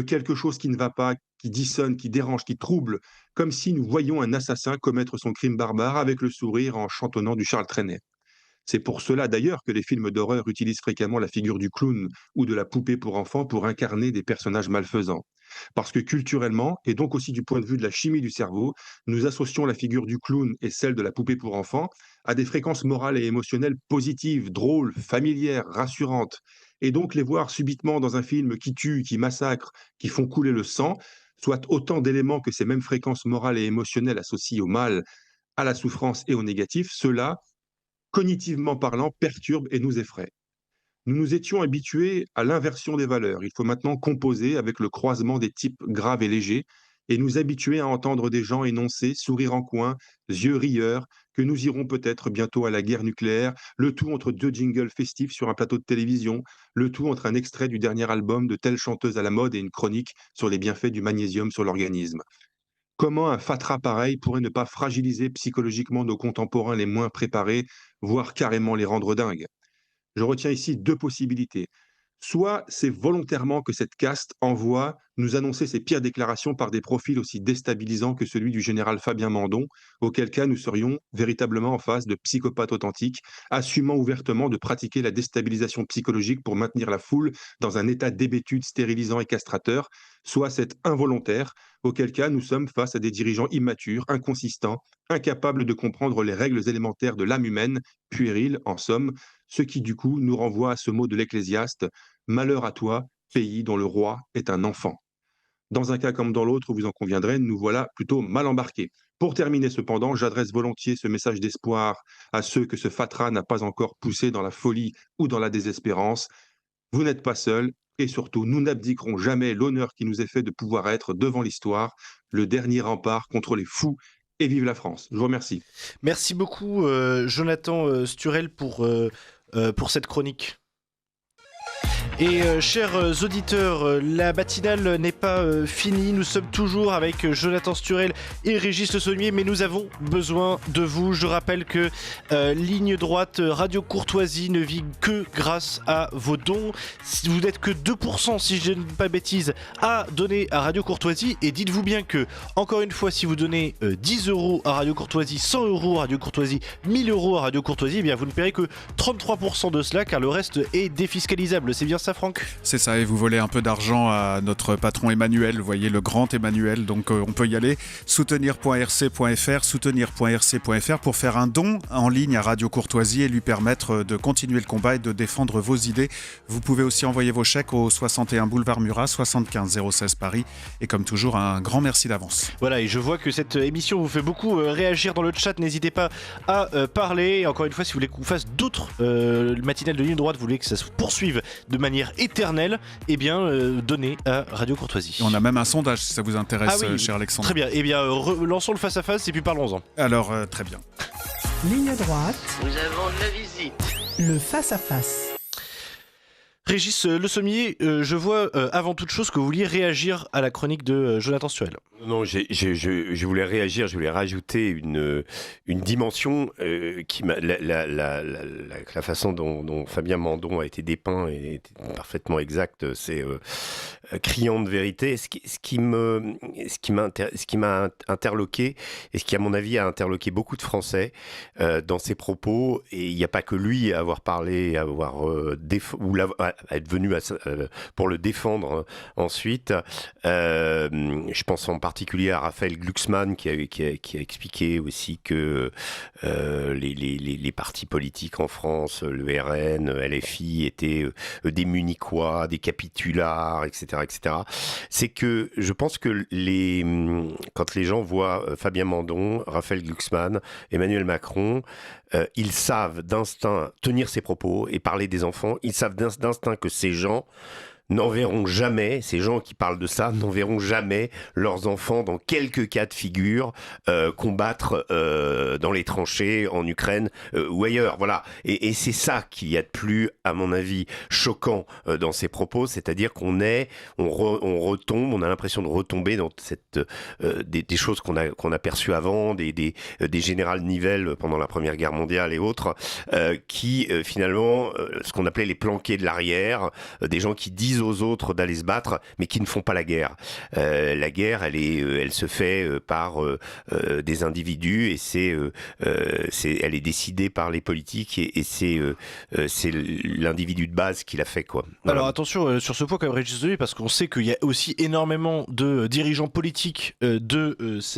quelque chose qui ne va pas, qui dissonne, qui dérange, qui trouble, comme si nous voyions un assassin commettre son crime barbare avec le sourire en chantonnant du Charles Trenet. C'est pour cela d'ailleurs que les films d'horreur utilisent fréquemment la figure du clown ou de la poupée pour enfants pour incarner des personnages malfaisants. Parce que culturellement, et donc aussi du point de vue de la chimie du cerveau, nous associons la figure du clown et celle de la poupée pour enfants à des fréquences morales et émotionnelles positives, drôles, familières, rassurantes. Et donc les voir subitement dans un film qui tue, qui massacre, qui font couler le sang, soit autant d'éléments que ces mêmes fréquences morales et émotionnelles associées au mal, à la souffrance et au négatif, cela cognitivement parlant, perturbe et nous effraie. Nous nous étions habitués à l'inversion des valeurs. Il faut maintenant composer avec le croisement des types graves et légers et nous habituer à entendre des gens énoncer, sourire en coin, yeux rieurs, que nous irons peut-être bientôt à la guerre nucléaire, le tout entre deux jingles festifs sur un plateau de télévision, le tout entre un extrait du dernier album de telle chanteuse à la mode et une chronique sur les bienfaits du magnésium sur l'organisme. Comment un fatras pareil pourrait ne pas fragiliser psychologiquement nos contemporains les moins préparés, voire carrément les rendre dingues? Je retiens ici deux possibilités. Soit c'est volontairement que cette caste envoie nous annoncer ses pires déclarations par des profils aussi déstabilisants que celui du général Fabien Mandon, auquel cas nous serions véritablement en face de psychopathes authentiques, assumant ouvertement de pratiquer la déstabilisation psychologique pour maintenir la foule dans un état d'hébétude stérilisant et castrateur, soit c'est involontaire, auquel cas nous sommes face à des dirigeants immatures, inconsistants, incapables de comprendre les règles élémentaires de l'âme humaine, puériles en somme, ce qui du coup nous renvoie à ce mot de l'Ecclésiaste, malheur à toi, pays dont le roi est un enfant. Dans un cas comme dans l'autre, vous en conviendrez, nous voilà plutôt mal embarqués. Pour terminer cependant, j'adresse volontiers ce message d'espoir à ceux que ce fatras n'a pas encore poussé dans la folie ou dans la désespérance. Vous n'êtes pas seuls et surtout, nous n'abdiquerons jamais l'honneur qui nous est fait de pouvoir être devant l'histoire, le dernier rempart contre les fous. Et vive la France. Je vous remercie. Merci beaucoup, Jonathan Sturel, pour cette chronique. Et chers auditeurs, la matinale n'est pas finie. Nous sommes toujours avec Jonathan Sturel et Régis Le Sommier, mais nous avons besoin de vous. Je rappelle que Ligne Droite Radio Courtoisie ne vit que grâce à vos dons. Vous n'êtes que 2%, si je ne dis pas bêtise, à donner à Radio Courtoisie. Et dites-vous bien que, encore une fois, si vous donnez 10 € à Radio Courtoisie, 100 € à Radio Courtoisie, 1000 € à Radio Courtoisie, eh bien vous ne paierez que 33% de cela, car le reste est défiscalisable. C'est bien ça, Franck ? C'est ça, et vous volez un peu d'argent à notre patron Emmanuel, vous voyez, le grand Emmanuel, donc on peut y aller, soutenir.rc.fr pour faire un don en ligne à Radio Courtoisie et lui permettre de continuer le combat et de défendre vos idées. Vous pouvez aussi envoyer vos chèques au 61 boulevard Murat, 75 016 Paris, et comme toujours, un grand merci d'avance. Voilà, et je vois que cette émission vous fait beaucoup réagir dans le chat, n'hésitez pas à parler. Et encore une fois, si vous voulez qu'on fasse d'autres matinales de Ligne Droite, vous voulez que ça se poursuive de manière éternelle, eh bien donnez à Radio Courtoisie. Et on a même un sondage si ça vous intéresse, oui, cher Alexandre. Très bien, eh bien lançons le face-à-face et puis parlons-en. Alors, très bien. Ligne droite, Nous avons de la visite. le face-à-face. Régis Le Sommier, je vois avant toute chose que vous vouliez réagir à la chronique de Jonathan Sturel. Non, je voulais réagir, je voulais rajouter une dimension qui la façon dont Fabien Mandon a été dépeint est parfaitement exacte, c'est criant de vérité. Ce qui m'a interloqué et ce qui à mon avis a interloqué beaucoup de Français dans ses propos, et il n'y a pas que lui à avoir parlé, à avoir à être venu pour le défendre ensuite. Je pense en particulier à Raphaël Glucksmann qui a expliqué aussi que les partis politiques en France, le RN, LFI, étaient des munichois, des capitulars, etc., etc. C'est que je pense que quand les gens voient Fabien Mandon, Raphaël Glucksmann, Emmanuel Macron, ils savent d'instinct tenir ses propos et parler des enfants. Ils savent d'instinct que ces gens n'enverront jamais, ces gens qui parlent de ça, n'enverront jamais leurs enfants dans quelques cas de figure combattre dans les tranchées en Ukraine ou ailleurs. Voilà. Et c'est ça qu'il y a de plus, à mon avis, choquant dans ces propos, c'est-à-dire on retombe, on a l'impression de retomber dans des choses qu'on a perçues avant, des générals Nivelle pendant la Première Guerre mondiale et autres, qui finalement, ce qu'on appelait les planqués de l'arrière, des gens qui disent aux autres d'aller se battre, mais qui ne font pas la guerre. La guerre, elle se fait par des individus et elle est décidée par les politiques et c'est l'individu de base qui l'a fait, quoi. Voilà. Alors attention sur ce point quand même, Régis Debray, parce qu'on sait qu'il y a aussi énormément de dirigeants politiques de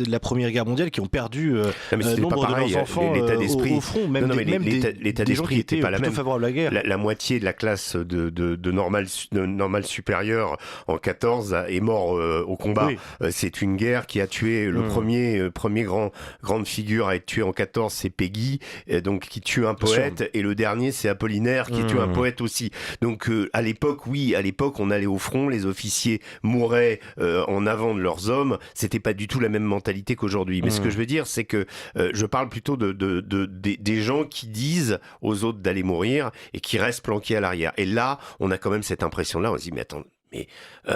la Première Guerre mondiale qui ont perdu nombre de leurs enfants au front, même l'état des gens qui étaient pas la plutôt même. favorables à la guerre. La moitié de la classe de normale supérieure en 14 est mort au combat. Oui. C'est une guerre qui a tué le premier grande figure à être tué en 14, c'est Péguy, donc qui tue un poète, et le dernier c'est Apollinaire qui tue un poète aussi. Donc à l'époque, on allait au front, les officiers mouraient en avant de leurs hommes. C'était pas du tout la même mentalité qu'aujourd'hui. Mais ce que je veux dire, c'est que je parle plutôt des gens qui disent aux autres d'aller mourir et qui restent planqués à l'arrière. Et là, on a quand même cette impression-là, on se dit, mais attends,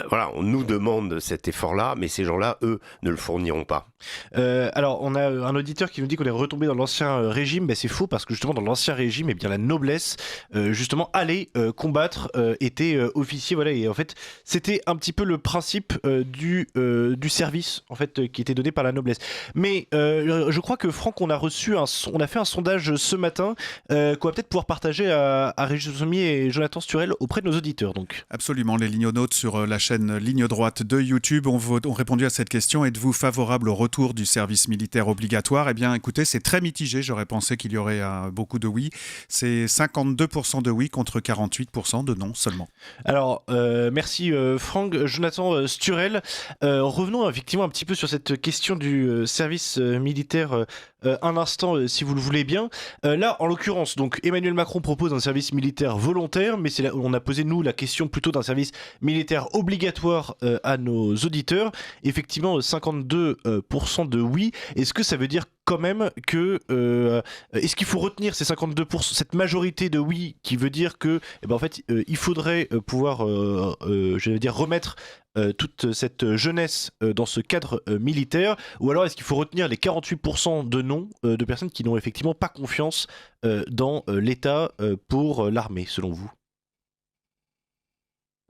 voilà, on nous demande cet effort-là, mais ces gens-là, eux, ne le fourniront pas. Alors, on a un auditeur qui nous dit qu'on est retombé dans l'ancien régime. Ben, c'est faux, parce que justement, dans l'ancien régime, eh bien, la noblesse, justement, allait combattre, était officier, voilà. Et en fait, c'était un petit peu le principe du service, en fait, qui était donné par la noblesse. Mais je crois que Franck, on a fait un sondage ce matin qu'on va peut-être pouvoir partager à Régis Sommier et Jonathan Sturel auprès de nos auditeurs. Donc. Absolument, les lignonautes sur la chaîne Ligne Droite de YouTube ont répondu à cette question. Êtes-vous favorable au retour du service militaire obligatoire ? Eh bien, écoutez, c'est très mitigé. J'aurais pensé qu'il y aurait beaucoup de oui. C'est 52% de oui contre 48% de non seulement. Alors, merci Franck. Jonathan Sturel, revenons effectivement un petit peu sur cette question du service militaire un instant, si vous le voulez bien. Là, en l'occurrence, donc Emmanuel Macron propose un service militaire volontaire, mais c'est là où on a posé, nous, la question plutôt d'un service militaire obligatoire à nos auditeurs. Effectivement, 52% de oui. Est-ce que ça veut dire quand même que est-ce qu'il faut retenir ces 52%, cette majorité de oui, qui veut dire que en fait il faudrait pouvoir remettre toute cette jeunesse dans ce cadre militaire, ou alors est-ce qu'il faut retenir les 48% de non de personnes qui n'ont effectivement pas confiance dans l'État pour l'armée, selon vous?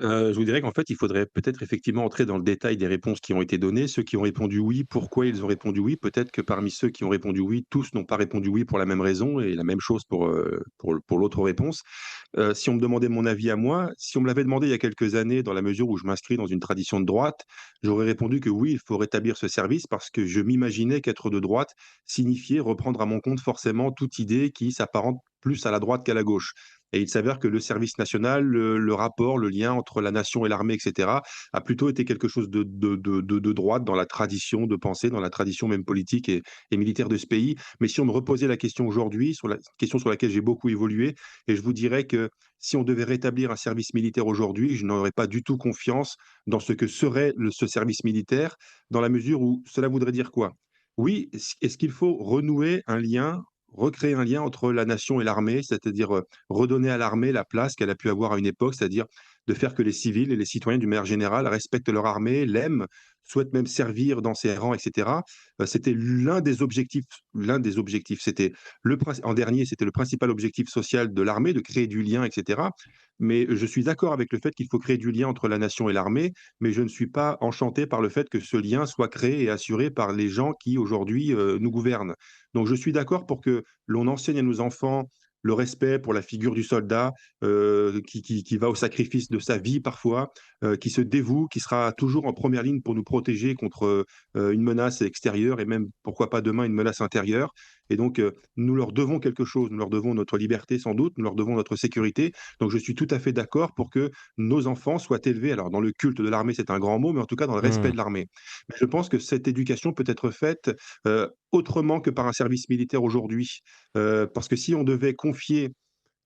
Je vous dirais qu'en fait, il faudrait peut-être effectivement entrer dans le détail des réponses qui ont été données. Ceux qui ont répondu oui, pourquoi ils ont répondu oui? Peut-être que parmi ceux qui ont répondu oui, tous n'ont pas répondu oui pour la même raison, et la même chose pour l'autre réponse. Si on me demandait mon avis à moi, si on me l'avait demandé il y a quelques années, dans la mesure où je m'inscris dans une tradition de droite, j'aurais répondu que oui, il faut rétablir ce service, parce que je m'imaginais qu'être de droite signifiait reprendre à mon compte forcément toute idée qui s'apparente plus à la droite qu'à la gauche. Et il s'avère que le service national, le rapport, le lien entre la nation et l'armée, et cetera, a plutôt été quelque chose de droite dans la tradition de pensée, dans la tradition même politique et militaire de ce pays. Mais si on me reposait la question aujourd'hui, sur la question sur laquelle j'ai beaucoup évolué, et je vous dirais que si on devait rétablir un service militaire aujourd'hui, je n'aurais pas du tout confiance dans ce que serait ce service militaire, dans la mesure où cela voudrait dire quoi? Oui, est-ce qu'il faut renouer un lien recréer un lien entre la nation et l'armée, c'est-à-dire redonner à l'armée la place qu'elle a pu avoir à une époque, c'est-à-dire de faire que les civils et les citoyens, d'une manière générale, respectent leur armée, l'aiment, souhaitent même servir dans ses rangs, etc. C'était l'un des objectifs. C'était en dernier, c'était le principal objectif social de l'armée, de créer du lien, etc. Mais je suis d'accord avec le fait qu'il faut créer du lien entre la nation et l'armée, mais je ne suis pas enchanté par le fait que ce lien soit créé et assuré par les gens qui aujourd'hui nous gouvernent. Donc je suis d'accord pour que l'on enseigne à nos enfants le respect pour la figure du soldat qui va au sacrifice de sa vie parfois, qui se dévoue, qui sera toujours en première ligne pour nous protéger contre une menace extérieure et même, pourquoi pas demain, une menace intérieure. Et donc, nous leur devons quelque chose, nous leur devons notre liberté sans doute, nous leur devons notre sécurité. Donc, je suis tout à fait d'accord pour que nos enfants soient élevés, alors dans le culte de l'armée, c'est un grand mot, mais en tout cas dans le respect Mmh. de l'armée. Mais je pense que cette éducation peut être faite autrement que par un service militaire aujourd'hui. Parce que si on devait confier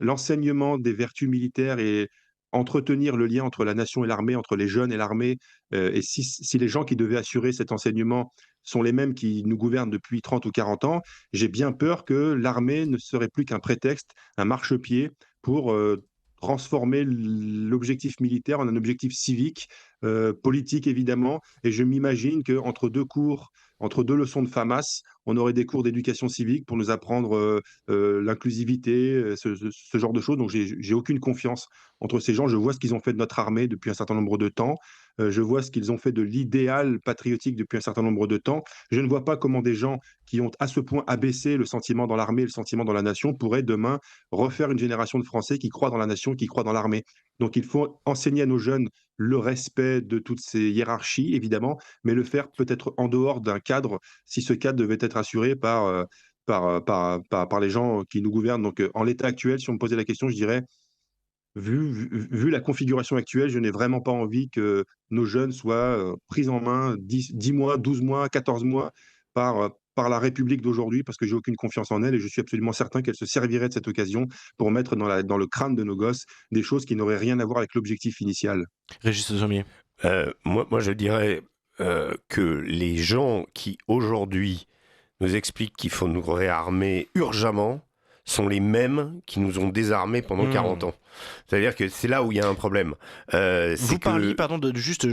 l'enseignement des vertus militaires et entretenir le lien entre la nation et l'armée, entre les jeunes et l'armée, et si les gens qui devaient assurer cet enseignement sont les mêmes qui nous gouvernent depuis 30 ou 40 ans, j'ai bien peur que l'armée ne serait plus qu'un prétexte, un marchepied pour, transformer l'objectif militaire en un objectif civique, politique évidemment, et je m'imagine qu'entre 2 cours, entre 2 leçons de FAMAS, on aurait des cours d'éducation civique pour nous apprendre, l'inclusivité, ce genre de choses. Donc j'ai aucune confiance entre ces gens. Je vois ce qu'ils ont fait de notre armée depuis un certain nombre de temps. Je vois ce qu'ils ont fait de l'idéal patriotique depuis un certain nombre de temps. Je ne vois pas comment des gens qui ont à ce point abaissé le sentiment dans l'armée, le sentiment dans la nation, pourraient demain refaire une génération de Français qui croient dans la nation, qui croient dans l'armée. Donc il faut enseigner à nos jeunes le respect de toutes ces hiérarchies, évidemment, mais le faire peut-être en dehors d'un cadre, si ce cadre devait être assuré par les gens qui nous gouvernent. Donc, en l'état actuel, si on me posait la question, je dirais, vu la configuration actuelle, je n'ai vraiment pas envie que nos jeunes soient pris en main 10 mois, 12 mois, 14 mois par la République d'aujourd'hui, parce que j'ai aucune confiance en elle et je suis absolument certain qu'elle se servirait de cette occasion pour mettre dans le crâne de nos gosses des choses qui n'auraient rien à voir avec l'objectif initial. Régis Sommier. Moi, je dirais que les gens qui aujourd'hui nous expliquent qu'il faut nous réarmer urgemment sont les mêmes qui nous ont désarmés pendant 40 ans. C'est-à-dire que c'est là où il y a un problème. Vous parliez, pardon, juste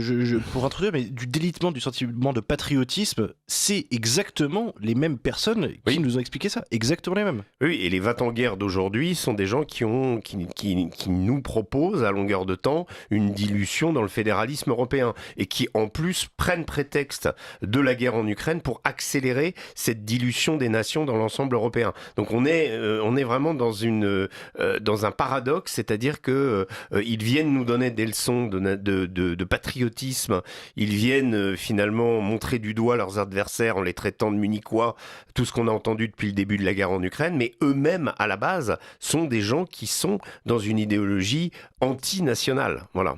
pour introduire, mais du délitement du sentiment de patriotisme, c'est exactement les mêmes personnes qui nous ont expliqué ça, exactement les mêmes. Oui, et les va-t-en-guerre d'aujourd'hui sont des gens qui nous proposent à longueur de temps une dilution dans le fédéralisme européen et qui en plus prennent prétexte de la guerre en Ukraine pour accélérer cette dilution des nations dans l'ensemble européen. Donc on est vraiment dans un paradoxe, c'est-à-dire que ils viennent nous donner des leçons de patriotisme, ils viennent finalement montrer du doigt leurs adversaires en les traitant de munichois, tout ce qu'on a entendu depuis le début de la guerre en Ukraine, mais eux-mêmes, à la base, sont des gens qui sont dans une idéologie anti-nationale. Voilà.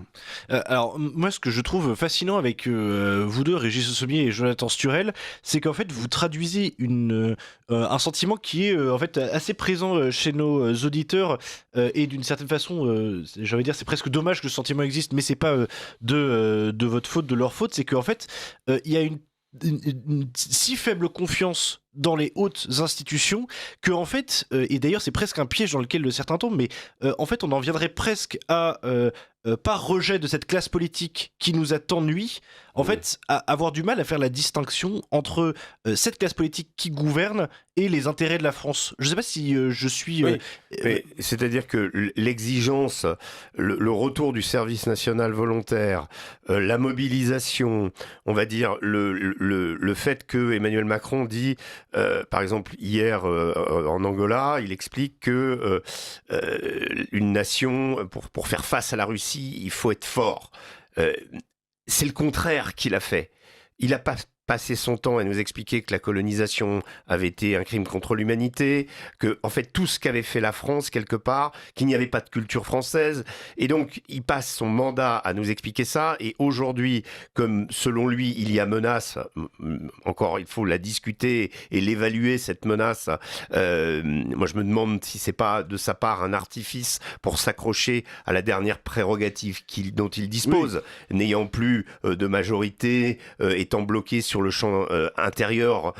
Alors, moi, ce que je trouve fascinant avec vous deux, Régis Sommier et Jonathan Sturel, c'est qu'en fait, vous traduisez un sentiment qui est en fait assez présent chez nos auditeurs et d'une certaine façon, j'allais dire, c'est presque dommage que ce sentiment existe, mais c'est pas de votre faute, de leur faute, c'est qu'en fait, il y a une si faible confiance dans les hautes institutions que en fait, et d'ailleurs c'est presque un piège dans lequel certains tombent, mais en fait on en viendrait presque à par rejet de cette classe politique qui nous a tant nui, en fait à avoir du mal à faire la distinction entre cette classe politique qui gouverne et les intérêts de la France. Je sais pas si je suis... Mais c'est-à-dire que l'exigence, le retour du service national volontaire, la mobilisation, on va dire le fait que Emmanuel Macron dit, par exemple hier en Angola, il explique que une nation, pour faire face à la Russie, il faut être fort. C'est le contraire qu'il a fait. Il n'a pas passé son temps à nous expliquer que la colonisation avait été un crime contre l'humanité, que en fait tout ce qu'avait fait la France quelque part, qu'il n'y avait pas de culture française, et donc il passe son mandat à nous expliquer ça, et aujourd'hui, comme selon lui il y a menace, encore il faut la discuter et l'évaluer cette menace, moi je me demande si c'est pas de sa part un artifice pour s'accrocher à la dernière prérogative dont il dispose, n'ayant plus de majorité, étant bloqué sur sur le champ intérieur,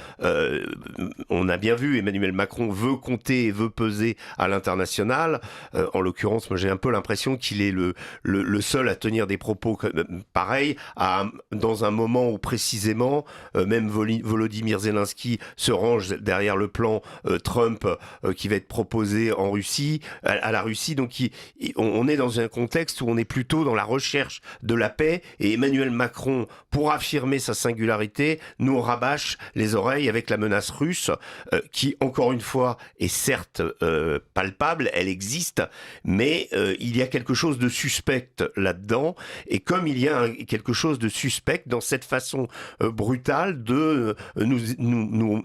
on a bien vu, Emmanuel Macron veut compter et veut peser à l'international. En l'occurrence, moi j'ai un peu l'impression qu'il est le seul à tenir des propos pareils, dans un moment où précisément, même Volodymyr Zelensky se range derrière le plan Trump qui va être proposé en Russie, à la Russie. Donc on est dans un contexte où on est plutôt dans la recherche de la paix, et Emmanuel Macron, pour affirmer sa singularité, nous rabâche les oreilles avec la menace russe, qui, encore une fois, est certes palpable, elle existe, mais il y a quelque chose de suspect là-dedans, et comme il y a quelque chose de suspect dans cette façon brutale de nous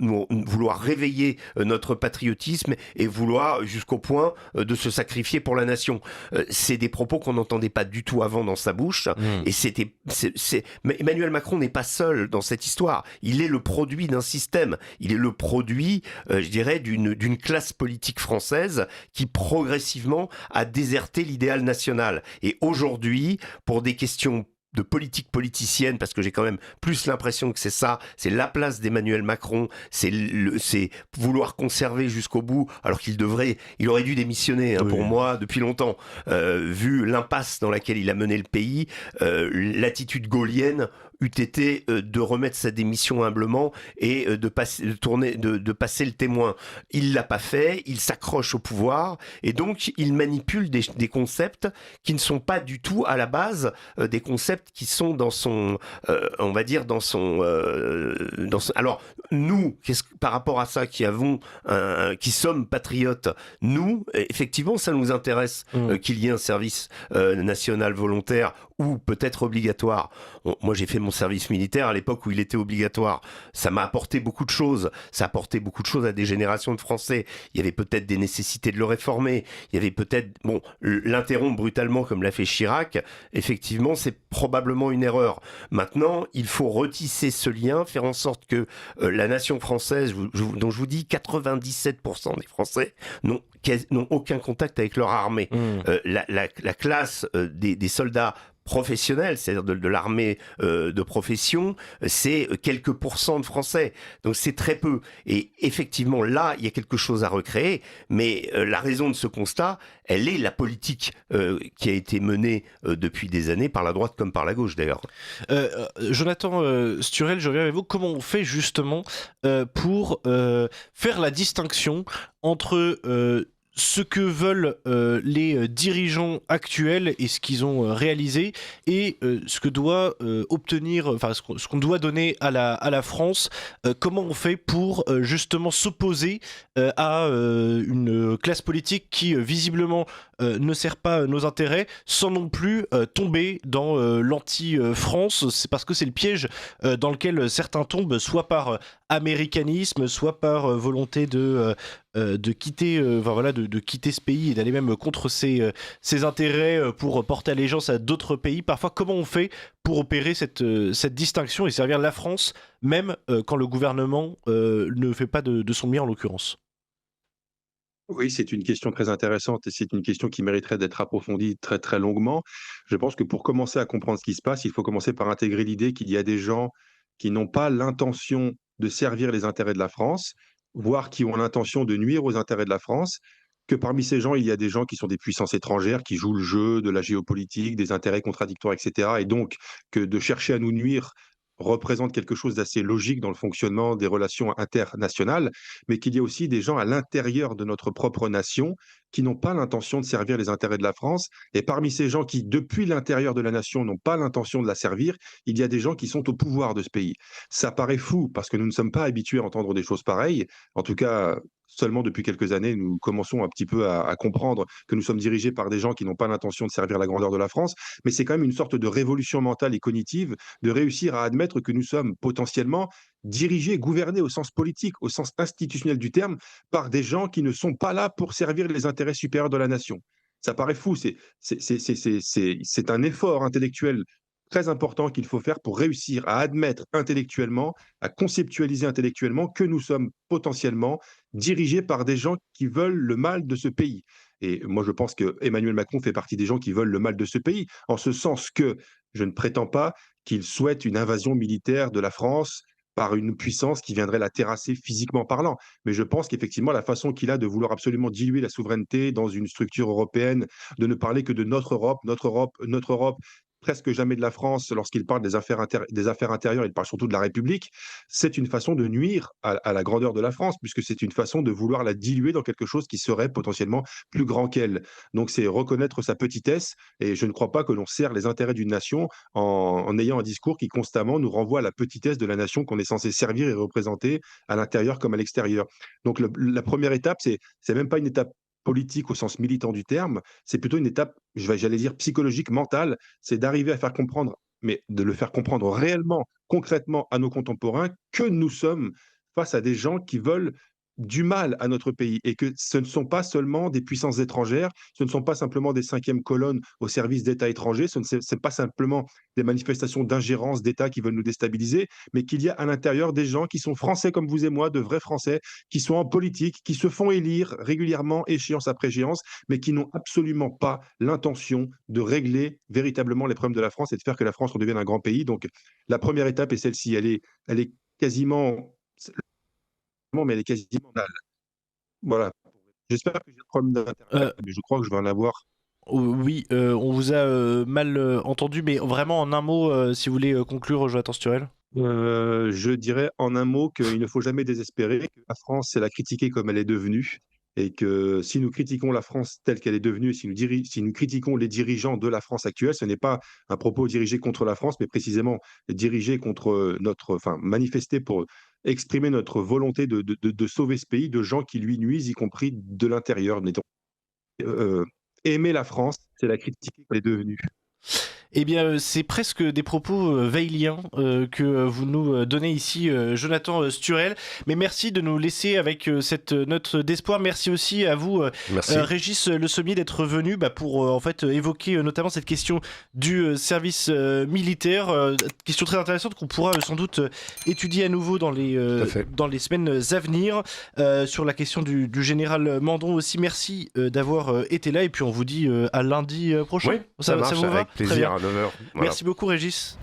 vouloir réveiller notre patriotisme et vouloir jusqu'au point de se sacrifier pour la nation. C'est des propos qu'on n'entendait pas du tout avant dans sa bouche, et mais Emmanuel Macron n'est pas seul dans cette histoire. Il est le produit d'un système. Il est le produit, je dirais, d'une classe politique française qui progressivement a déserté l'idéal national. Et aujourd'hui, pour des questions de politique politicienne, parce que j'ai quand même plus l'impression que c'est ça, c'est la place d'Emmanuel Macron, c'est vouloir conserver jusqu'au bout, alors il aurait dû démissionner, pour moi, depuis longtemps, vu l'impasse dans laquelle il a mené le pays, l'attitude gaulienne eût été de remettre sa démission humblement et de passer le témoin. Il l'a pas fait, il s'accroche au pouvoir, et donc il manipule des concepts qui ne sont pas du tout à la base des concepts qui sont dans son, on va dire dans son. Alors nous, par rapport à ça, qui sommes patriotes, nous, effectivement, ça nous intéresse qu'il y ait un service national volontaire ou peut-être obligatoire. Moi, j'ai fait mon service militaire à l'époque où il était obligatoire. Ça m'a apporté beaucoup de choses. Ça a apporté beaucoup de choses à des générations de Français. Il y avait peut-être des nécessités de le réformer. Il y avait peut-être, l'interrompre brutalement comme l'a fait Chirac. Effectivement, c'est probablement une erreur. Maintenant, il faut retisser ce lien, faire en sorte que la nation française, dont je vous dis 97% des Français n'ont aucun contact avec leur armée. La classe des soldats professionnels, c'est-à-dire de l'armée de profession, c'est quelques pourcents de Français. Donc c'est très peu. Et effectivement, là, il y a quelque chose à recréer, mais la raison de ce constat, elle est la politique qui a été menée depuis des années par la droite comme par la gauche, d'ailleurs. Jonathan Sturel, je reviens avec vous. Comment on fait justement pour faire la distinction entre ce que veulent les dirigeants actuels et ce qu'ils ont réalisé, et ce que doit obtenir, enfin ce qu'on doit donner à la France. Comment on fait pour justement s'opposer à une classe politique qui visiblement ne sert pas nos intérêts, sans non plus tomber dans l'anti-France? C'est parce que c'est le piège dans lequel certains tombent, soit par américanisme, soit par volonté de quitter, de quitter ce pays et d'aller même contre ses intérêts pour porter allégeance à d'autres pays. Parfois, comment on fait pour opérer cette distinction et servir la France, même quand le gouvernement ne fait pas de son mieux en l'occurrence? Oui, c'est une question très intéressante et c'est une question qui mériterait d'être approfondie très très longuement. Je pense que pour commencer à comprendre ce qui se passe, il faut commencer par intégrer l'idée qu'il y a des gens qui n'ont pas l'intention de servir les intérêts de la France, voire qui ont l'intention de nuire aux intérêts de la France, que parmi ces gens, il y a des gens qui sont des puissances étrangères, qui jouent le jeu de la géopolitique, des intérêts contradictoires, etc. Et donc que de chercher à nous nuire représente quelque chose d'assez logique dans le fonctionnement des relations internationales, mais qu'il y a aussi des gens à l'intérieur de notre propre nation qui n'ont pas l'intention de servir les intérêts de la France. Et parmi ces gens qui, depuis l'intérieur de la nation, n'ont pas l'intention de la servir, il y a des gens qui sont au pouvoir de ce pays. Ça paraît fou parce que nous ne sommes pas habitués à entendre des choses pareilles. En tout cas, seulement depuis quelques années, nous commençons un petit peu à comprendre que nous sommes dirigés par des gens qui n'ont pas l'intention de servir la grandeur de la France. Mais c'est quand même une sorte de révolution mentale et cognitive de réussir à admettre que nous sommes potentiellement dirigés, gouvernés au sens politique, au sens institutionnel du terme, par des gens qui ne sont pas là pour servir les intérêts supérieurs de la nation. Ça paraît fou, c'est un effort intellectuel très important qu'il faut faire pour réussir à admettre intellectuellement, à conceptualiser intellectuellement que nous sommes potentiellement dirigés par des gens qui veulent le mal de ce pays. Et moi, je pense que Emmanuel Macron fait partie des gens qui veulent le mal de ce pays, en ce sens que je ne prétends pas qu'il souhaite une invasion militaire de la France par une puissance qui viendrait la terrasser physiquement parlant. Mais je pense qu'effectivement, la façon qu'il a de vouloir absolument diluer la souveraineté dans une structure européenne, de ne parler que de notre Europe, presque jamais de la France. Lorsqu'il parle des affaires intérieures, il parle surtout de la République. C'est une façon de nuire à la grandeur de la France, puisque c'est une façon de vouloir la diluer dans quelque chose qui serait potentiellement plus grand qu'elle. Donc c'est reconnaître sa petitesse, et je ne crois pas que l'on sert les intérêts d'une nation en ayant un discours qui constamment nous renvoie à la petitesse de la nation qu'on est censé servir et représenter à l'intérieur comme à l'extérieur. Donc la première étape, c'est même pas une étape politique au sens militant du terme, c'est plutôt une étape, j'allais dire psychologique, mentale, c'est d'arriver à faire comprendre, mais de le faire comprendre réellement, concrètement à nos contemporains, que nous sommes face à des gens qui veulent du mal à notre pays et que ce ne sont pas seulement des puissances étrangères, ce ne sont pas simplement des cinquièmes colonnes au service d'États étrangers, c'est pas simplement des manifestations d'ingérence d'États qui veulent nous déstabiliser, mais qu'il y a à l'intérieur des gens qui sont français comme vous et moi, de vrais Français, qui sont en politique, qui se font élire régulièrement, échéance après échéance, mais qui n'ont absolument pas l'intention de régler véritablement les problèmes de la France et de faire que la France redevienne un grand pays. Donc la première étape est celle-ci, elle est quasiment, mais elle est quasiment banale. Voilà. J'espère que j'ai le problème d'internet, mais je crois que je vais en avoir. Oui, on vous a mal entendu, mais vraiment en un mot, si vous voulez conclure, Jonathan Sturel. Je dirais en un mot qu'il ne faut jamais désespérer, que la France, c'est la critiquer comme elle est devenue, et que si nous critiquons la France telle qu'elle est devenue, si nous critiquons les dirigeants de la France actuelle, ce n'est pas un propos dirigé contre la France, mais précisément dirigé contre manifesté pour exprimer notre volonté de sauver ce pays de gens qui lui nuisent, y compris de l'intérieur. Aimer la France, c'est la critiquer comme elle est devenue. Eh bien, c'est presque des propos weiliens que vous nous donnez ici, Jonathan Sturel. Mais merci de nous laisser avec cette note d'espoir. Merci aussi à vous, Régis Le Sommier, d'être venu pour en fait évoquer notamment cette question du service militaire. Question très intéressante qu'on pourra sans doute étudier à nouveau dans les semaines à venir. Sur la question du général Mandon aussi, merci d'avoir été là. Et puis on vous dit à lundi prochain. Oui, ça marche, vous va avec plaisir. 9h. Voilà. Merci beaucoup Régis.